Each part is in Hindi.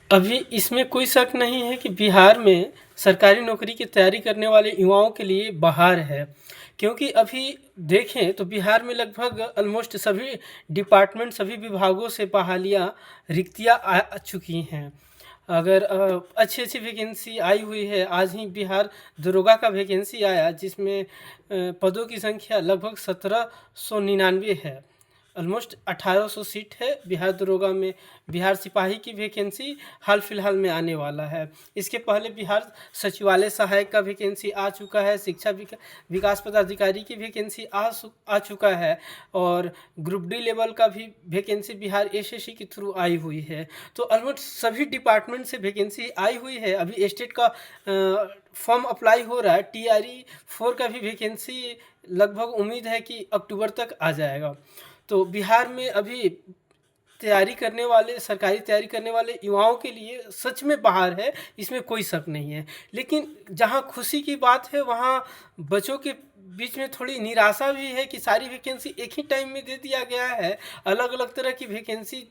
अभी इसमें कोई शक नहीं है कि बिहार में सरकारी नौकरी की तैयारी करने वाले युवाओं के लिए बहार है। क्योंकि अभी देखें तो बिहार में लगभग ऑलमोस्ट सभी डिपार्टमेंट, सभी विभागों से बहालियाँ, रिक्तियाँ आ चुकी हैं। अगर अच्छी-अच्छी वैकेंसी आई हुई है। आज ही बिहार दरोगा का वैकेंसी आया जिसमें पदों की संख्या लगभग 1799 है। ऑलमोस्ट 1800 सीट है बिहार दरोगा में। बिहार सिपाही की वैकेंसी हाल फिलहाल में आने वाला है। इसके पहले बिहार सचिवालय सहायक का वैकेंसी आ चुका है। शिक्षा विकास पदाधिकारी की वैकेंसी आ चुका है और ग्रुप डी लेवल का भी वैकेंसी बिहार एसएससी के थ्रू आई हुई है। तो ऑलमोस्ट सभी डिपार्टमेंट से वैकेंसी आई हुई है। अभी स्टेट का फॉर्म अप्लाई हो रहा है। टीआरई 4 का भी वैकेंसी लगभग उम्मीद है कि अक्टूबर तक आ जाएगा। तो बिहार में अभी तैयारी करने वाले, सरकारी तैयारी करने वाले युवाओं के लिए सच में बहार है, इसमें कोई शक नहीं है। लेकिन जहाँ खुशी की बात है वहाँ बच्चों के बीच में थोड़ी निराशा भी है कि सारी वैकेंसी एक ही टाइम में दे दिया गया है। अलग-अलग तरह की वैकेंसी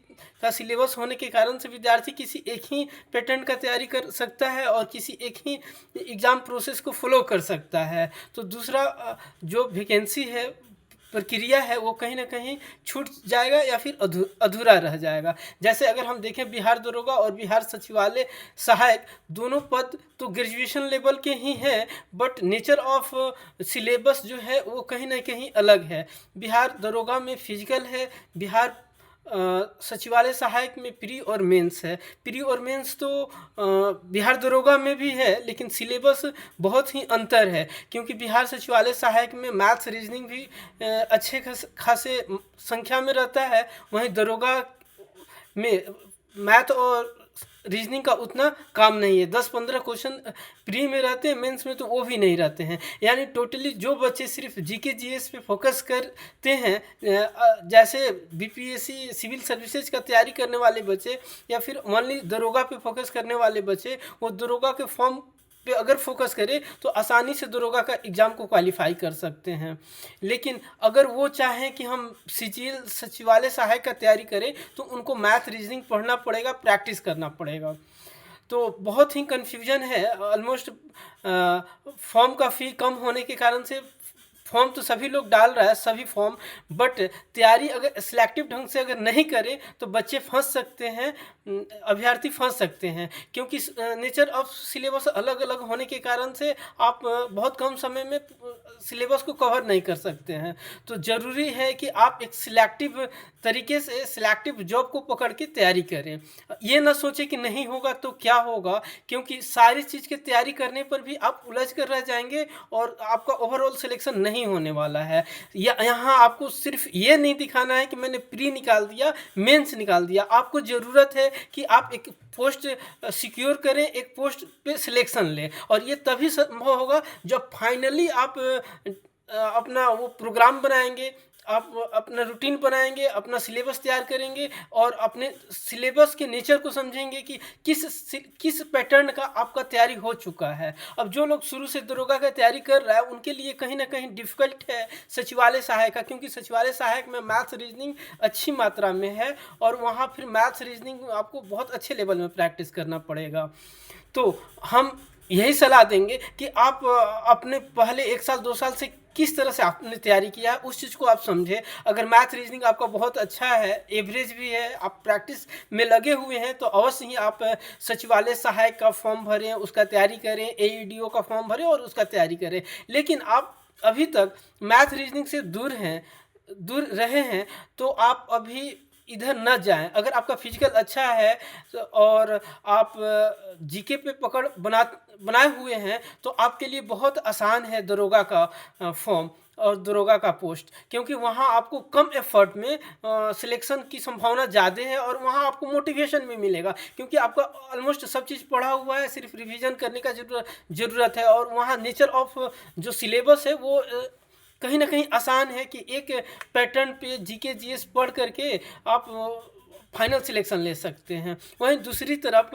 का सिलेबस होने के कारण से विद्यार्थी किसी एक ही पैटर्न का तैयारी कर सकता है और किसी एक ही एग्ज़ाम प्रोसेस को फ़ॉलो कर सकता है। तो दूसरा जो वैकेंसी है, प्रक्रिया है, वो कहीं न कहीं छूट जाएगा या फिर अधूरा रह जाएगा। जैसे अगर हम देखें बिहार दरोगा और बिहार सचिवालय सहायक, दोनों पद तो ग्रेजुएशन लेवल के ही हैं, बट नेचर ऑफ सिलेबस जो है वो कहीं न कहीं अलग है। बिहार दरोगा में फिजिकल है, बिहार सचिवालय सहायक में प्री और मेंस है। प्री और मेंस तो बिहार दरोगा में भी है, लेकिन सिलेबस बहुत ही अंतर है। क्योंकि बिहार सचिवालय सहायक में मैथ्स, रीजनिंग भी अच्छे खासे संख्या में रहता है। वहीं दरोगा में मैथ और रीजनिंग का उतना काम नहीं है। 10-15 क्वेश्चन प्री में रहते हैं, मेंस में तो वो भी नहीं रहते हैं। यानी टोटली जो बच्चे सिर्फ जीके जीएस पे फोकस करते हैं, जैसे बीपीएससी सिविल सर्विसेज का तैयारी करने वाले बच्चे या फिर ओनली दरोगा पे फोकस करने वाले बच्चे, वो दरोगा के फॉर्म पे अगर फोकस करें तो आसानी से दरोगा का एग्ज़ाम को क्वालिफाई कर सकते हैं। लेकिन अगर वो चाहें कि हम सीजीएल सचिवालय सहायक का तैयारी करें तो उनको मैथ, रीजनिंग पढ़ना पड़ेगा, प्रैक्टिस करना पड़ेगा। तो बहुत ही कन्फ्यूजन है। ऑलमोस्ट फॉर्म का फ़ी कम होने के कारण से फॉर्म तो सभी लोग डाल रहा है, सभी फॉर्म, बट तैयारी अगर सिलेक्टिव ढंग से अगर नहीं करें तो बच्चे फंस सकते हैं, अभ्यर्थी फंस सकते हैं। क्योंकि नेचर ऑफ सिलेबस अलग अलग होने के कारण से आप बहुत कम समय में सिलेबस को कवर नहीं कर सकते हैं। तो ज़रूरी है कि आप एक सिलेक्टिव तरीके से सिलेक्टिव जॉब को पकड़ के तैयारी करें। ये ना सोचें कि नहीं होगा तो क्या होगा, क्योंकि सारी चीज़ की तैयारी करने पर भी आप उलझ कर रह जाएंगे और आपका ओवरऑल सिलेक्शन नहीं होने वाला है। यहाँ आपको सिर्फ ये नहीं दिखाना है कि मैंने प्री निकाल दिया, मेंस निकाल दिया। आपको ज़रूरत है कि आप एक पोस्ट सिक्योर करें, एक पोस्ट पे सिलेक्शन लें, और ये तभी संभव होगा जब फाइनली आप अपना वो प्रोग्राम बनाएंगे, आप अपना रूटीन बनाएंगे, अपना सिलेबस तैयार करेंगे और अपने सिलेबस के नेचर को समझेंगे कि किस पैटर्न का आपका तैयारी हो चुका है। अब जो लोग शुरू से दरोगा का तैयारी कर रहा है उनके लिए कहीं ना कहीं डिफ़िकल्ट है सचिवालय सहायक का, क्योंकि सचिवालय सहायक में मैथ्स, रीजनिंग अच्छी मात्रा में है और वहाँ फिर मैथ्स, रीजनिंग आपको बहुत अच्छे लेवल में प्रैक्टिस करना पड़ेगा। तो हम यही सलाह देंगे कि आप अपने पहले 1 साल 2 साल से किस तरह से आपने तैयारी किया है उस चीज़ को आप समझें। अगर मैथ, रीजनिंग आपका बहुत अच्छा है, एवरेज भी है, आप प्रैक्टिस में लगे हुए हैं, तो अवश्य ही आप सचिवालय सहायक का फॉर्म भरें, उसका तैयारी करें, एईडीओ का फॉर्म भरें और उसका तैयारी करें। लेकिन आप अभी तक मैथ, रीजनिंग से दूर रहे हैं, तो आप अभी इधर न जाएं। अगर आपका फिजिकल अच्छा है और आप जीके पे पकड़ बनाए हुए हैं तो आपके लिए बहुत आसान है दरोगा का फॉर्म और दरोगा का पोस्ट, क्योंकि वहाँ आपको कम एफर्ट में सिलेक्शन की संभावना ज़्यादा है और वहाँ आपको मोटिवेशन भी मिलेगा, क्योंकि आपका ऑलमोस्ट सब चीज़ पढ़ा हुआ है, सिर्फ रिवीजन करने का ज़रूरत है। और वहाँ नेचर ऑफ जो सिलेबस है वो कहीं ना कहीं आसान है कि एक पैटर्न पे जीके जीएस पढ़ करके आप फाइनल सिलेक्शन ले सकते हैं। वहीं दूसरी तरफ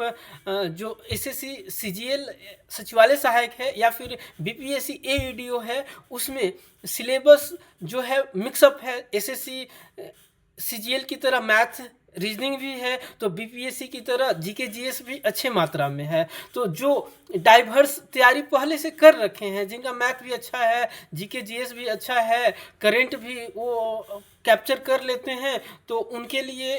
जो एसएससी सीजीएल सचिवालय सहायक है या फिर बीपीएससी एईडीओ है, उसमें सिलेबस जो है मिक्सअप है। एसएससी सीजीएल की तरह मैथ, रीजनिंग भी है, तो बीपीएससी की तरह जीके जीएस भी अच्छे मात्रा में है। तो जो डाइवर्स तैयारी पहले से कर रखे हैं, जिनका मैथ भी अच्छा है, जीके जीएस भी अच्छा है, करंट भी वो कैप्चर कर लेते हैं, तो उनके लिए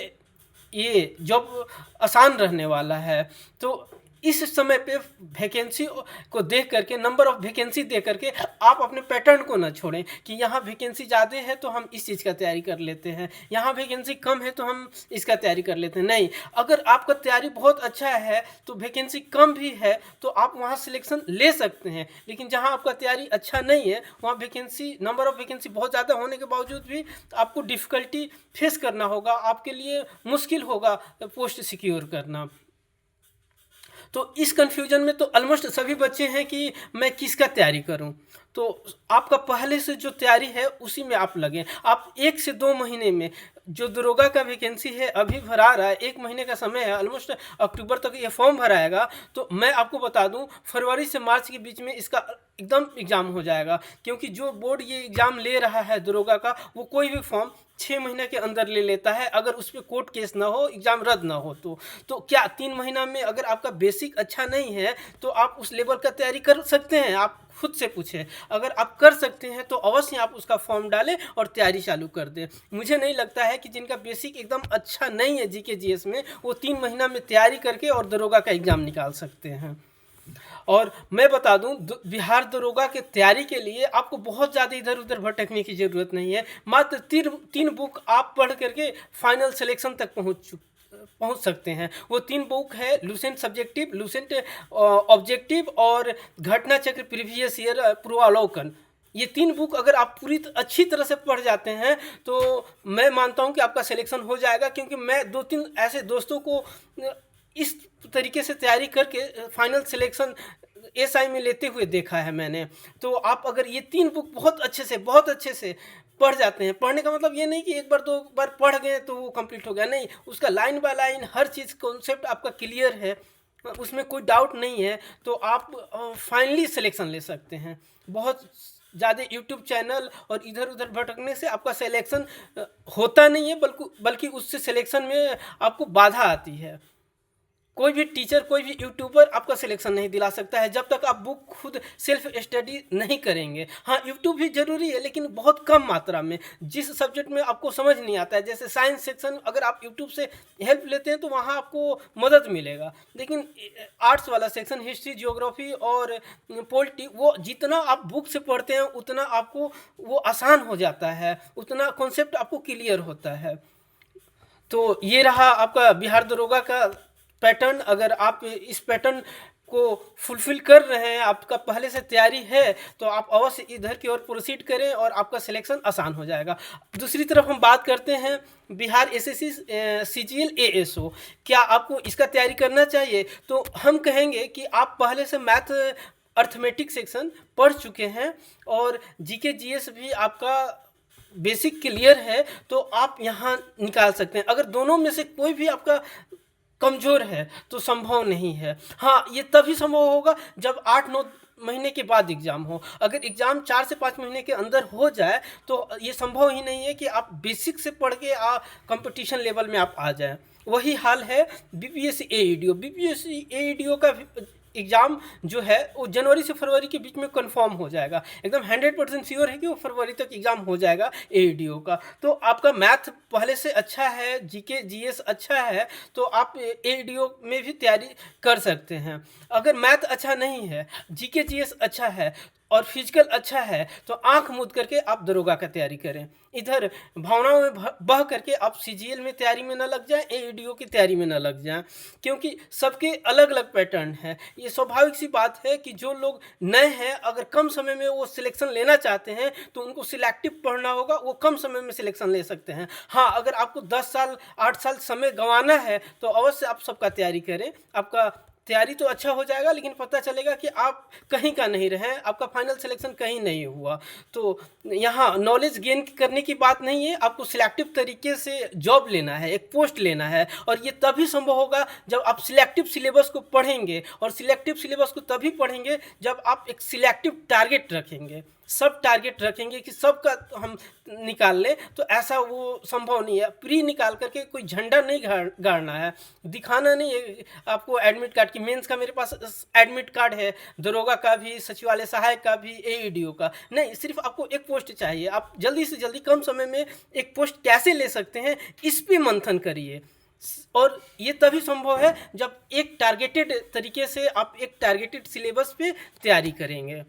ये जॉब आसान रहने वाला है। तो इस समय पे वैकेंसी को देख करके, नंबर ऑफ वैकेंसी देख करके आप अपने पैटर्न को ना छोड़ें कि यहाँ वैकेंसी ज़्यादा है तो हम इस चीज़ का तैयारी कर लेते हैं, यहाँ वैकेंसी कम है तो हम इसका तैयारी कर लेते हैं। नहीं, अगर आपका तैयारी बहुत अच्छा है तो वैकेंसी कम भी है तो आप वहाँ सिलेक्शन ले सकते हैं, लेकिन जहाँ आपका तैयारी अच्छा नहीं है वहाँ वैकेंसी, नंबर ऑफ वैकेंसी बहुत ज़्यादा होने के बावजूद भी आपको डिफ़िकल्टी फेस करना होगा, आपके लिए मुश्किल होगा पोस्ट सिक्योर करना। तो इस कन्फ्यूजन में तो ऑलमोस्ट सभी बच्चे हैं कि मैं किसका तैयारी करूं। तो आपका पहले से जो तैयारी है उसी में आप लगें। आप 1 से 2 महीने में जो दरोगा का वैकेंसी है अभी भरा रहा है, 1 महीने का समय है, ऑलमोस्ट अक्टूबर तक ये फॉर्म भराएगा। तो मैं आपको बता दूं फरवरी से मार्च के बीच में इसका एकदम एग्ज़ाम हो जाएगा, क्योंकि जो बोर्ड ये एग्ज़ाम ले रहा है दरोगा का, वो कोई भी फॉर्म 6 महीने के अंदर ले लेता है, अगर उस पर कोर्ट केस ना हो, एग्ज़ाम रद्द ना हो तो क्या 3 महीना में अगर आपका बेसिक अच्छा नहीं है तो आप उस लेवल का तैयारी कर सकते हैं? आप खुद से पूछें। अगर आप कर सकते हैं तो अवश्य आप उसका फॉर्म डालें और तैयारी चालू कर दें। मुझे नहीं लगता है कि जिनका बेसिक एकदम अच्छा नहीं है जीके जीएस में, वो 3 महीना में तैयारी करके और दरोगा का एग्ज़ाम निकाल सकते हैं। और मैं बता दूं बिहार दरोगा के तैयारी के लिए आपको बहुत ज़्यादा इधर उधर भटकने की ज़रूरत नहीं है। मात्र 3 बुक आप पढ़ करके फाइनल सिलेक्शन तक पहुंच सकते हैं। वो 3 बुक है लुसेंट सब्जेक्टिव, लुसेंट ऑब्जेक्टिव और घटना चक्र प्रीवियस ईयर पूर्वावलोकन। ये 3 बुक अगर आप पूरी अच्छी तरह से पढ़ जाते हैं तो मैं मानता हूं कि आपका सिलेक्शन हो जाएगा, क्योंकि मैं 2-3 ऐसे दोस्तों को इस तरीके से तैयारी करके फाइनल सिलेक्शन एसआई में लेते हुए देखा है मैंने। तो आप अगर ये 3 बुक बहुत अच्छे से पढ़ जाते हैं, पढ़ने का मतलब ये नहीं कि 1 बार 2 बार पढ़ गए तो वो कंप्लीट हो गया, नहीं, उसका line by line her cheese concept आपका क्लियर है, उसमें कोई डाउट नहीं है, तो आप फाइनली सिलेक्शन ले सकते हैं। बहुत ज़्यादा यूट्यूब चैनल और इधर उधर भटकने से आपका सिलेक्शन होता नहीं है, बल्कि उससे सिलेक्शन में आपको बाधा आती है। कोई भी टीचर, कोई भी यूट्यूबर आपका सिलेक्शन नहीं दिला सकता है जब तक आप बुक खुद सेल्फ स्टडी नहीं करेंगे। हाँ, यूट्यूब भी ज़रूरी है, लेकिन बहुत कम मात्रा में। जिस सब्जेक्ट में आपको समझ नहीं आता है, जैसे साइंस सेक्शन, अगर आप यूट्यूब से हेल्प लेते हैं तो वहाँ आपको मदद मिलेगा, लेकिन आर्ट्स वाला सेक्शन, हिस्ट्री, जियोग्राफी और पॉलिटी, वो जितना आप बुक से पढ़ते हैं उतना आपको वो आसान हो जाता है, उतना कॉन्सेप्ट आपको क्लियर होता है। तो ये रहा आपका बिहार दरोगा का पैटर्न। अगर आप इस पैटर्न को फुलफिल कर रहे हैं, आपका पहले से तैयारी है, तो आप अवश्य इधर की ओर प्रोसीड करें और आपका सिलेक्शन आसान हो जाएगा। दूसरी तरफ हम बात करते हैं बिहार एसएससी सीजीएल एएसओ, क्या आपको इसका तैयारी करना चाहिए? तो हम कहेंगे कि आप पहले से मैथ अर्थमेटिक सेक्शन पढ़ चुके हैं और जीके जीएस भी आपका बेसिक क्लियर है, तो आप यहाँ निकाल सकते हैं। अगर दोनों में से कोई भी आपका कमज़ोर है तो संभव नहीं है। हाँ, ये तभी संभव होगा जब 8-9 महीने के बाद एग्ज़ाम हो। अगर एग्ज़ाम 4 से 5 महीने के अंदर हो जाए तो ये संभव ही नहीं है कि आप बेसिक से पढ़ के कंपटीशन लेवल में आप आ जाएं। वही हाल है बीपीएससी एईडीओ। बीपीएससी एईडीओ का एग्ज़ाम जो है वो जनवरी से फरवरी के बीच में कंफर्म हो जाएगा। एकदम 100% श्योर है कि वो फरवरी तक एग्ज़ाम हो जाएगा एईडीओ का। तो आपका मैथ पहले से अच्छा है, जीके जीएस अच्छा है, तो आप एईडीओ में भी तैयारी कर सकते हैं। अगर मैथ अच्छा नहीं है, जीके जीएस अच्छा है और फिजिकल अच्छा है, तो आंख मूंद करके आप दरोगा का तैयारी करें। इधर भावनाओं में बह करके आप सीजीएल में तैयारी में ना लग जाएं, एईडीओ की तैयारी में ना लग जाएं, क्योंकि सबके अलग अलग पैटर्न है। ये स्वाभाविक सी बात है कि जो लोग नए हैं, अगर कम समय में वो सिलेक्शन लेना चाहते हैं तो उनको सिलेक्टिव पढ़ना होगा, वो कम समय में सिलेक्शन ले सकते हैं। हाँ, अगर आपको 10 साल 8 साल समय गंवाना है तो अवश्य आप सबका तैयारी करें। आपका तैयारी तो अच्छा हो जाएगा, लेकिन पता चलेगा कि आप कहीं का नहीं रहे, आपका फाइनल सिलेक्शन कहीं नहीं हुआ। तो यहाँ नॉलेज गेन करने की बात नहीं है, आपको सिलेक्टिव तरीके से जॉब लेना है, एक पोस्ट लेना है, और ये तभी संभव होगा जब आप सिलेक्टिव सिलेबस को पढ़ेंगे, और सिलेक्टिव सिलेबस को तभी पढ़ेंगे जब आप एक सिलेक्टिव टारगेट रखेंगे। सब टारगेट रखेंगे कि सबका हम निकाल लें, तो ऐसा वो संभव नहीं है। प्री निकाल करके कोई झंडा नहीं गाड़ना है, दिखाना नहीं है आपको एडमिट कार्ड की। मेंस का मेरे पास एडमिट कार्ड है, दरोगा का भी, सचिवालय सहायक का भी, एईडीओ का नहीं। सिर्फ आपको एक पोस्ट चाहिए, आप जल्दी से जल्दी कम समय में एक पोस्ट कैसे ले सकते हैं, इस पे मंथन करिए। और ये तभी संभव है जब एक टारगेटेड तरीके से आप एक टारगेटेड सिलेबस पे तैयारी करेंगे।